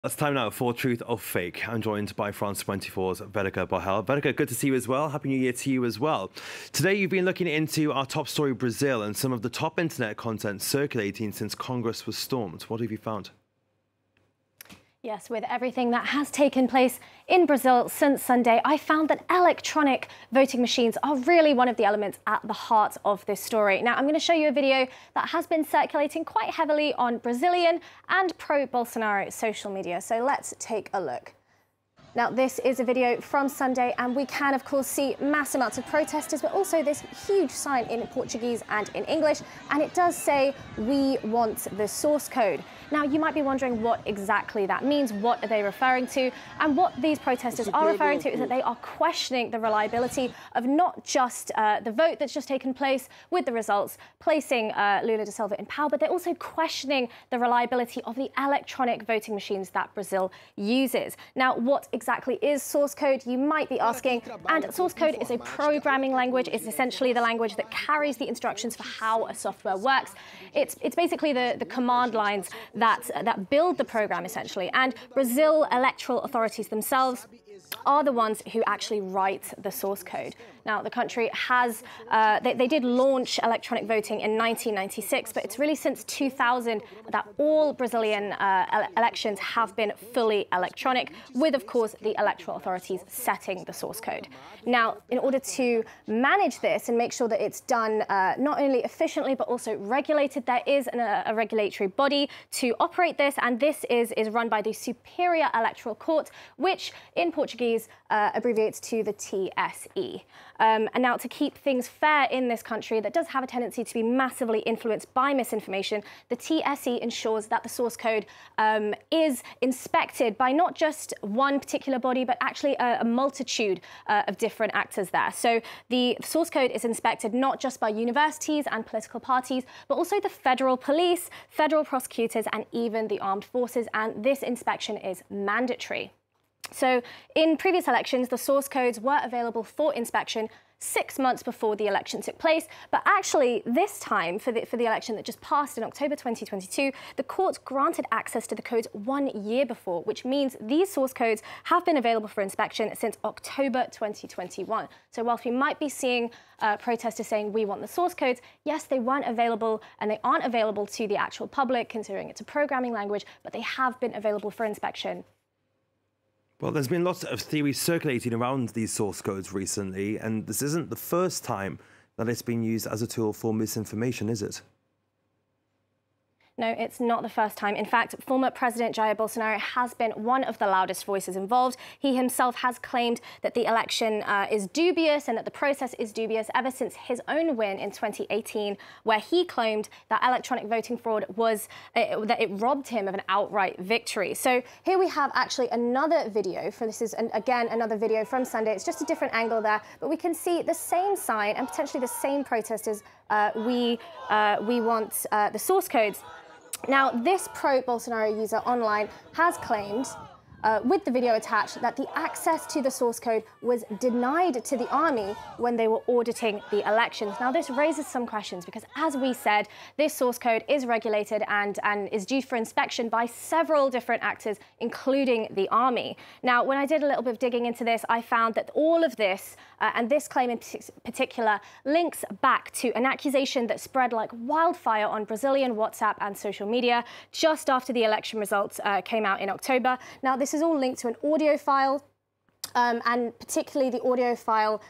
It's time now for Truth or Fake. I'm joined by France 24's Vedika Bahl. Vedika, good to see you as well. Happy New Year to you as well. Today, you've been looking into our top story, Brazil, and some of the top internet content circulating since Congress was stormed. What have you found? Yes, with everything that has taken place in Brazil since Sunday, I found that electronic voting machines are really one of the elements at the heart of this story. Now, I'm going to show you a video that has been circulating quite heavily on Brazilian and pro-Bolsonaro social media. So let's take a look. Now, this is a video from Sunday, and we can, of course, see mass amounts of protesters, but also this huge sign in Portuguese and in English, and it does say, "We want the source code." Now, you might be wondering what exactly that means. What are they referring to? And what these protesters are referring to is that they are questioning the reliability of not just the vote that's just taken place with the results placing Lula da Silva in power, but they're also questioning the reliability of the electronic voting machines that Brazil uses. Now, what exactly is source code, you might be asking? And source code is a programming language. It's essentially the language that carries the instructions for how a software works. It's basically the command lines that build the program, essentially. And Brazil electoral authorities themselves are the ones who actually write the source code. Now, the country has, they did launch electronic voting in 1996, but it's really since 2000 that all Brazilian elections have been fully electronic, with, of course, the electoral authorities setting the source code. Now, in order to manage this and make sure that it's done not only efficiently, but also regulated, there is a regulatory body to operate this, and this is run by the Superior Electoral Court, which in Portuguese abbreviates to the TSE. And now, to keep things fair in this country that does have a tendency to be massively influenced by misinformation, the TSE ensures that the source code is inspected by not just one particular body, but actually a multitude of different actors there. So the source code is inspected not just by universities and political parties, but also the federal police, federal prosecutors, and even the armed forces. And this inspection is mandatory. So in previous elections, the source codes were available for inspection 6 months before the election took place. But actually, this time, for the election that just passed in October 2022, the court granted access to the codes 1 year before, which means these source codes have been available for inspection since October 2021. So whilst we might be seeing protesters saying we want the source codes, yes, they weren't available and they aren't available to the actual public, considering it's a programming language, but they have been available for inspection. Well, there's been lots of theories circulating around these source codes recently, and this isn't the first time that it's been used as a tool for misinformation, is it? No, it's not the first time. In fact, former President Jair Bolsonaro has been one of the loudest voices involved. He himself has claimed that the election is dubious and that the process is dubious ever since his own win in 2018, where he claimed that electronic voting fraud was, that it robbed him of an outright victory. So here we have actually another video. This is, again, another video from Sunday. It's just a different angle there, but we can see the same sign and potentially the same protesters. We want the source codes. Now, this pro-Bolsonaro user online has claimed, with the video attached, that the access to the source code was denied to the army when they were auditing the elections. Now, this raises some questions because, as we said, this source code is regulated and is due for inspection by several different actors, including the army. Now, when I did a little bit of digging into this, I found that all of this, and this claim in particular, links back to an accusation that spread like wildfire on Brazilian WhatsApp and social media just after the election results came out in October. Now, this is all linked to an audio file. And particularly the audio file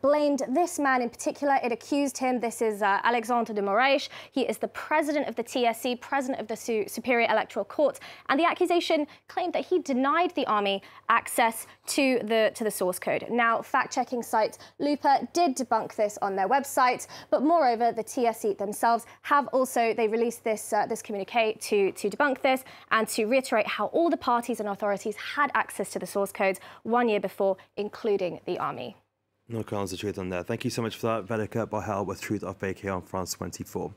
blamed this man in particular. It accused him. This is Alexandre de Moraes. He is the president of the TSE, president of the Superior Electoral Court. And the accusation claimed that he denied the army access to the source code. Now, fact-checking site Lupa did debunk this on their website. But moreover, the TSE themselves have also, they released this communique to debunk this and to reiterate how all the parties and authorities had access to the source codes 1 year before, including the army. No grounds of truth on that. Thank you so much for that, Vedika Bahl with Truth or Fake here on France 24.